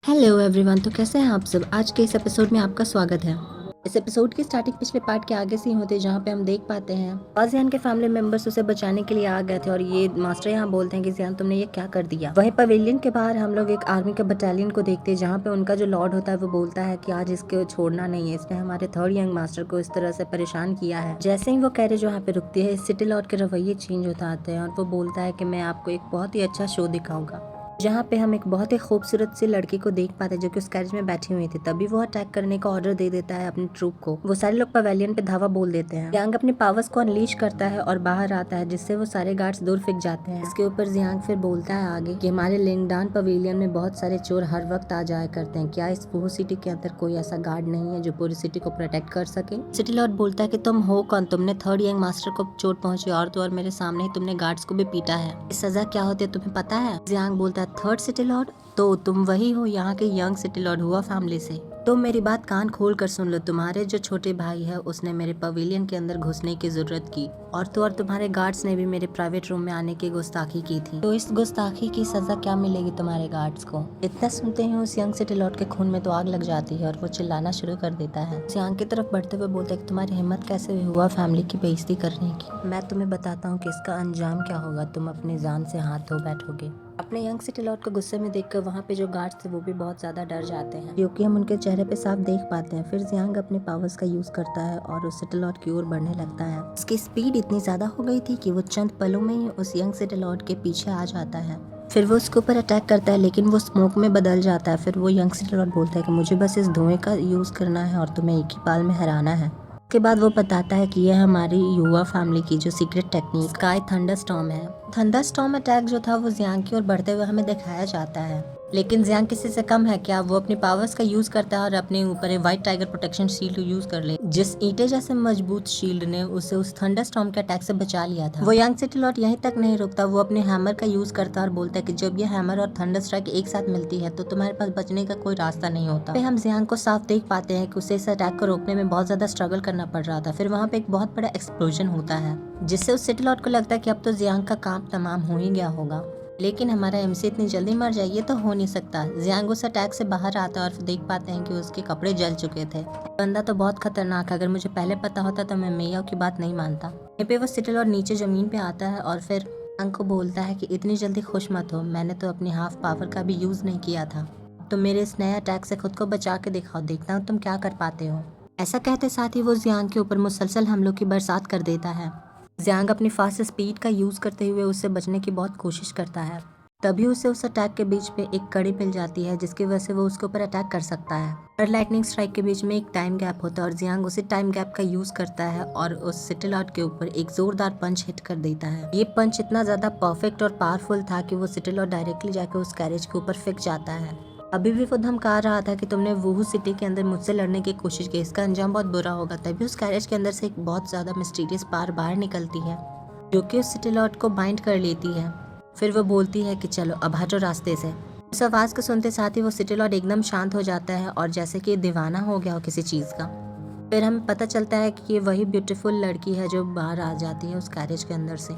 Hello everyone. तो कैसे हैं आप सब। आज के इस एपिसोड में आपका स्वागत है। इस एपिसोड की स्टार्टिंग पिछले पार्ट के आगे से ही होती है, जहाँ पे हम देख पाते हैं जियान के फैमिली मेंबर्स उसे बचाने के लिए आ गए थे और ये मास्टर यहाँ बोलते हैं कि जियान तुमने ये क्या कर दिया। वहीं पवेलियन के बाहर हम लोग एक आर्मी के बटालियन को देखते हैं, जहाँ पे उनका जो लॉर्ड होता है वो बोलता है कि आज इसको छोड़ना नहीं है, इसने हमारे थर्ड यंग मास्टर को इस तरह से परेशान किया है। जैसे ही वो कैरेज वहाँ पे रुकती है, सिटी लॉर्ड के रवैये चेंज होता आते हैं और वो बोलता है कि मैं आपको एक बहुत ही अच्छा शो दिखाऊंगा, जहाँ पे हम एक बहुत ही खूबसूरत सी लड़की को देख पाते हैं जो कि उस कैरेज में बैठी हुई थी। तभी वो अटैक करने का ऑर्डर दे देता है अपनी ट्रूप को। वो सारे लोग पवेलियन पे धावा बोल देते हैं। जियांग अपनी पावर्स को अनलीश करता है और बाहर आता है, जिससे वो सारे गार्ड्स दूर फेंक जाते हैं। इसके ऊपर जियांग फिर बोलता है आगे कि हमारे लिंगडान पवेलियन में बहुत सारे चोर हर वक्त आ जाया करते हैं, क्या इस वुहू सिटी के अंदर कोई ऐसा गार्ड नहीं है जो पूरी सिटी को प्रोटेक्ट कर सके। सिटी लॉर्ड बोलता है कि तुम हो कौन, तुमने थर्ड यंग मास्टर को चोट पहुंची और तो और मेरे सामने ही तुमने गार्ड्स को भी पीटा है, इस सजा क्या होती है तुम्हें पता है। जियांग बोलता है थर्ड सिटी लॉर्ड, तो तुम वही हो यहाँ के यंग सिटी लॉर्ड हुआ फैमिली से। तुम मेरी बात कान खोल कर सुन लो, तुम्हारे जो छोटे भाई है उसने मेरे पवेलियन के अंदर घुसने की जरूरत की और तो और तुम्हारे गार्ड्स ने भी मेरे प्राइवेट रूम में आने की गुस्ताखी की थी, तो इस गुस्ताखी की सजा क्या मिलेगी तुम्हारे गार्ड्स को। इतना सुनते ही उस यंग सिटी लॉर्ड के खून में तो आग लग जाती है और वो चिल्लाना शुरू कर देता है। जियांग की तरफ बढ़ते हुए बोलता है कि तुम्हारी हिम्मत कैसे हुई हुआ फैमिली की बेइज्जती करने की। मैं तुम्हें बताता हूँ कि इसका अंजाम क्या होगा, तुम अपनी जान से हाथ धो बैठोगे। अपने यंग सिटी लॉर्ड को गुस्से में देखकर वहाँ पे जो गार्ड्स थे वो भी बहुत ज्यादा डर जाते हैं, क्योंकि हम उनके चेहरे पे साफ देख पाते हैं। फिर जियांग अपने पावर्स का यूज करता है और उस सिटी लॉर्ड की ओर बढ़ने लगता है। उसकी स्पीड इतनी ज्यादा हो गई थी कि वो चंद पलों में ही उस यंग सिटी लॉर्ड के पीछे आ जाता है। फिर वो उसके ऊपर अटैक करता है, लेकिन वो स्मोक में बदल जाता है। फिर वो यंग सिटी लॉर्ड बोलता है कि मुझे बस इस धुएं का यूज करना है और तुम्हें एक ही पाल में हराना है। उसके बाद वो बताता है कि यह हमारी युवा फैमिली की जो सीक्रेट टेक्निक स्काई थंडरस्टॉर्म है। थंडरस्टॉर्म अटैक जो था वो जियांग की ओर बढ़ते हुए हमें दिखाया जाता है, लेकिन जियांग किसी से कम है क्या। वो अपनी पावर्स का यूज करता है और अपने ऊपर एक white tiger protection shield use कर ले, जिस ईंटे जैसे मजबूत शील्ड ने उसे उस थंडरस्टॉर्म के अटैक से बचा लिया था। वो यंग सिटी लॉर्ड यहीं तक नहीं रुकता, वो अपने हैमर का यूज करता है और बोलता है कि जब ये हैमर और थंडर स्ट्राइक एक साथ मिलती है तो तुम्हारे पास बचने का कोई रास्ता नहीं होता। हम जियांग को साफ देख पाते हैं कि उसे इस अटैक को रोकने में बहुत ज्यादा स्ट्रगल करना पड़ रहा था। फिर वहाँ पे एक बहुत बड़ा एक्सप्लोजन होता है, जिससे उस सिटी लॉर्ड को लगता है कि अब तो जियांग का काम तमाम हो ही गया होगा, लेकिन हमारा एमसी इतनी जल्दी मर जाए ये तो हो नहीं सकता। जियांग उस अटैक से बाहर आता है और फिर देख पाते हैं कि उसके कपड़े जल चुके थे। बंदा तो बहुत खतरनाक है, अगर मुझे पहले पता होता तो मैं मेयाओ की बात नहीं मानता। यहाँ पे वो सिटी लॉर्ड नीचे जमीन पे आता है और फिर जियांग को बोलता है कि इतनी जल्दी खुश मत हो, मैंने तो अपनी हाफ पावर का भी यूज नहीं किया था, तो मेरे इस नए अटैक से खुद को बचा के दिखाओ, देखता हूँ तुम क्या कर पाते हो। ऐसा कहते साथ ही वो जियांग के ऊपर मुसलसल हमलों की बरसात कर देता है। जियांग अपनी फास्ट स्पीड का यूज करते हुए उससे बचने की बहुत कोशिश करता है। तभी उसे उस अटैक के बीच में एक कड़ी मिल जाती है, जिसकी वजह से वो उसके ऊपर अटैक कर सकता है। और लाइटनिंग स्ट्राइक के बीच में एक टाइम गैप होता है और जियांग उसी टाइम गैप का यूज करता है और उस सिटी लॉर्ड के ऊपर एक जोरदार पंच हिट कर देता है। ये पंच इतना ज्यादा परफेक्ट और पावरफुल था कि वो सिटी लॉर्ड डायरेक्टली जाकर उस कैरेज के ऊपर फिक जाता है। अभी भी वो धमका रहा था कि तुमने वुहू सिटी के अंदर मुझसे लड़ने की कोशिश की, इसका अंजाम बहुत बुरा होगा। तभी उस कैरेज के अंदर से एक बहुत ज्यादा मिस्टीरियस पावर बाहर निकलती है, जो कि उस सिटी लॉर्ड को बाइंड कर लेती है। फिर वो बोलती है कि चलो अब हटो रास्ते से। उस आवाज को सुनते साथ ही वो सिटी लॉर्ड एकदम शांत हो जाता है और जैसे कि दीवाना हो गया हो किसी चीज का। फिर हमें पता चलता है कि ये वही ब्यूटीफुल लड़की है जो बाहर आ जाती है उस कैरेज के अंदर से।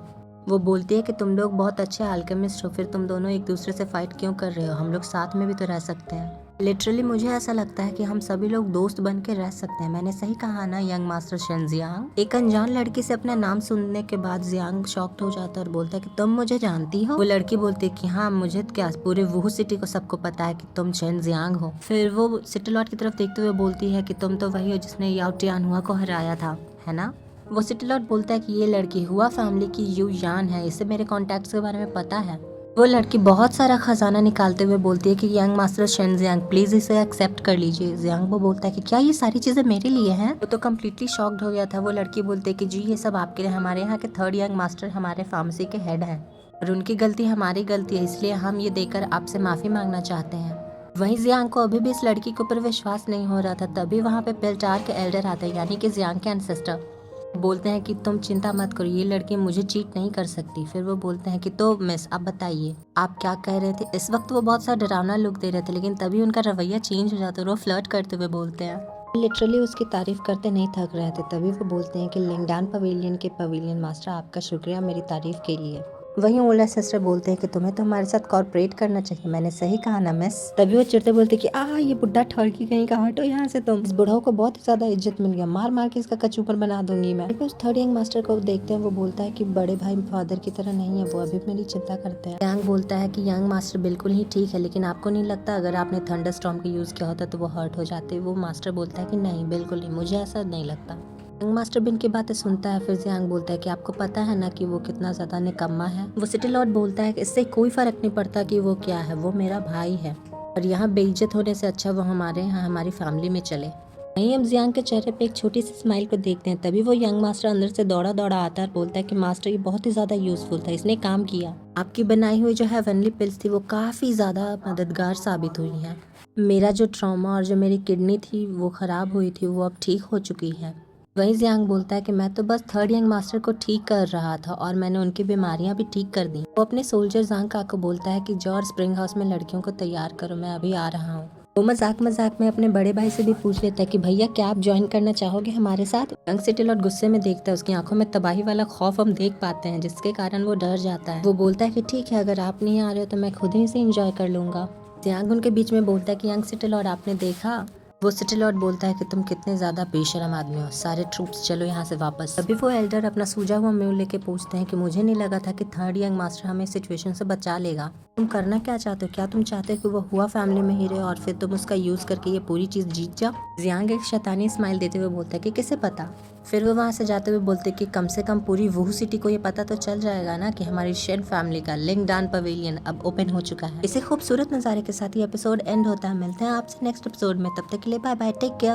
वो बोलती है कि तुम लोग बहुत अच्छे अल्केमिस्ट हो, फिर तुम दोनों एक दूसरे से फाइट क्यों कर रहे हो, हम लोग साथ में भी तो रह सकते हैं। लिटरली मुझे ऐसा लगता है कि हम सभी लोग दोस्त बन के रह सकते हैं। मैंने सही कहा ना यंग मास्टर शन जियांग। एक अनजान लड़की से अपना नाम सुनने के बाद जियांग शॉक्ड हो जाता है और बोलता है कि तुम मुझे जानती हो। वो लड़की बोलती है कि हाँ, मुझे क्या, पूरे वुहू सिटी को सबको पता है कि तुम शन जियांग हो। फिर वो सिटी लॉर्ड की तरफ देखते हुए बोलती है कि तुम तो वही हो जिसने याओ टियानहुआ को हराया था, है ना। वो सिटी लॉर्ड बोलता है कि ये लड़की हुआ फैमिली की यू यान है, इसे मेरे कॉन्टेक्ट्स के बारे में पता है। वो लड़की बहुत सारा खजाना निकालते हुए बोलती है कि यंग मास्टर शन जियांग प्लीज इसे एक्सेप्ट कर लीजिए। जियांग वो बोलता है कि क्या ये सारी चीजें मेरे लिए हैं। वो तो कम्प्लीटली शॉक्ड हो गया था। वो लड़की बोलती है कि जी ये सब आपके लिए, हमारे यहाँ के थर्ड यंग मास्टर हमारे फार्मेसी के हेड हैं और उनकी गलती हमारी गलती है, इसलिए हम ये देकर आपसे माफी मांगना चाहते हैं। वहीं जियांग को अभी भी इस लड़की के ऊपर विश्वास नहीं हो रहा था। तभी वहाँ पे पेल्टार के एल्डर आते हैं, यानी कि जियांग के एंसेस्टर। बोलते हैं कि तुम चिंता मत करो, ये लड़की मुझे चीट नहीं कर सकती। फिर वो बोलते हैं कि तो मिस आप बताइए आप क्या कह रहे थे। इस वक्त वो बहुत सा डरावना लुक दे रहे थे, लेकिन तभी उनका रवैया चेंज हो जाता है और वो फ्लर्ट करते हुए बोलते हैं। लिटरली उसकी तारीफ करते नहीं थक रहे थे। तभी वो बोलते हैं कि लिंगडान पवेलियन के पवेलियन मास्टर आपका शुक्रिया मेरी तारीफ के लिए। वहीं ओल्डर सिस्टर बोलते हैं कि तुम्हें तो हमारे साथ कॉर्पोरेट करना चाहिए, मैंने सही कहा ना मिस। तभी वो चिढ़ते बोलते कि ये बुढ़ा ठरकी कहीं का, हटो यहाँ से तुम। इस बुढ़ाओ को बहुत ही ज्यादा इज्जत मिल गया, मार मार के इसका कचूपर बना दूंगी मैं। उस थर्ड यंग मास्टर को देखते हैं, वो बोलता है कि बड़े भाई फादर की तरह नहीं है, वो अभी मेरी चिंता करते हैं। यांग बोलता है कि यंग मास्टर बिल्कुल ही ठीक है, लेकिन आपको नहीं लगता अगर आपने थंडरस्टॉर्म का यूज किया होता तो वो हर्ट हो जाते। वो मास्टर बोलता है कि नहीं, बिल्कुल नहीं, मुझे ऐसा नहीं लगता। यंग मास्टर भी इनकी बातें सुनता है। फिर जियांग बोलता है कि आपको पता है ना कि वो कितना ज्यादा निकम्मा है। वो सिटी लॉर्ड बोलता है कि इससे कोई फर्क नहीं पड़ता कि वो क्या है, वो मेरा भाई है और यहाँ बेइज्जत होने से अच्छा वो हमारे यहाँ हमारी फैमिली में चले। वहीं हम जियांग के चेहरे पे एक छोटी सी स्माइल को देखते हैं। तभी वो यंग मास्टर अंदर से दौड़ा दौड़ा आता है और बोलता है कि मास्टर ये बहुत ही ज्यादा यूजफुल था, इसने काम किया। आपकी बनाई हुई जो हेवनली पिल्स थी वो काफी ज्यादा मददगार साबित हुई है। मेरा जो ट्रॉमा और जो मेरी किडनी थी वो खराब हुई थी वो अब ठीक हो चुकी है। वहीं जियांग बोलता है कि मैं तो बस थर्ड यंग मास्टर को ठीक कर रहा था और मैंने उनकी बीमारियां भी ठीक कर दी। वो अपने सोल्जर जांग का को बोलता है कि जॉर्ज स्प्रिंग हाउस में लड़कियों को तैयार करो, मैं अभी आ रहा हूँ। वो मजाक मजाक में अपने बड़े भाई से भी पूछ लेता है कि भैया क्या आप ज्वाइन करना चाहोगे हमारे साथ। यंग सिटी लॉर्ड गुस्से में देखता है, उसकी आंखों में तबाही वाला खौफ हम देख पाते हैं जिसके कारण वो डर जाता है। वो बोलता है कि ठीक है, अगर आप नहीं आ रहे हो तो मैं खुद ही से इंजॉय कर लूंगा। जियांग उनके बीच में बोलता है कि यंग सिटी लॉर्ड आपने देखा। वो सिटी लॉर्ड बोलता है कि तुम कितने ज्यादा बेशरम आदमी हो, सारे ट्रूप्स चलो यहाँ से वापस। तभी वो एल्डर अपना सूजा हुआ मुंह लेके पूछते हैं कि मुझे नहीं लगा था कि थर्ड यंग मास्टर हमें सिचुएशन से बचा लेगा। तुम करना क्या चाहते हो? क्या तुम चाहते हो कि वो हुआ फैमिली में ही रहे और फिर तुम उसका यूज करके ये पूरी चीज जीत जाओ? जियांग एक शैतानी स्माइल देते हुए बोलता है कि किसे पता। फिर वो वहाँ से जाते हुए बोलते कि कम से कम पूरी वुहू सिटी को ये पता तो चल जाएगा ना कि हमारी शेड फैमिली का लिंगडान पवेलियन अब ओपन हो चुका है। इसे खूबसूरत नज़ारे के साथ ही एपिसोड एंड होता है। मिलते हैं आपसे नेक्स्ट एपिसोड में, तब तक के लिए बाय बाय, टेक केयर।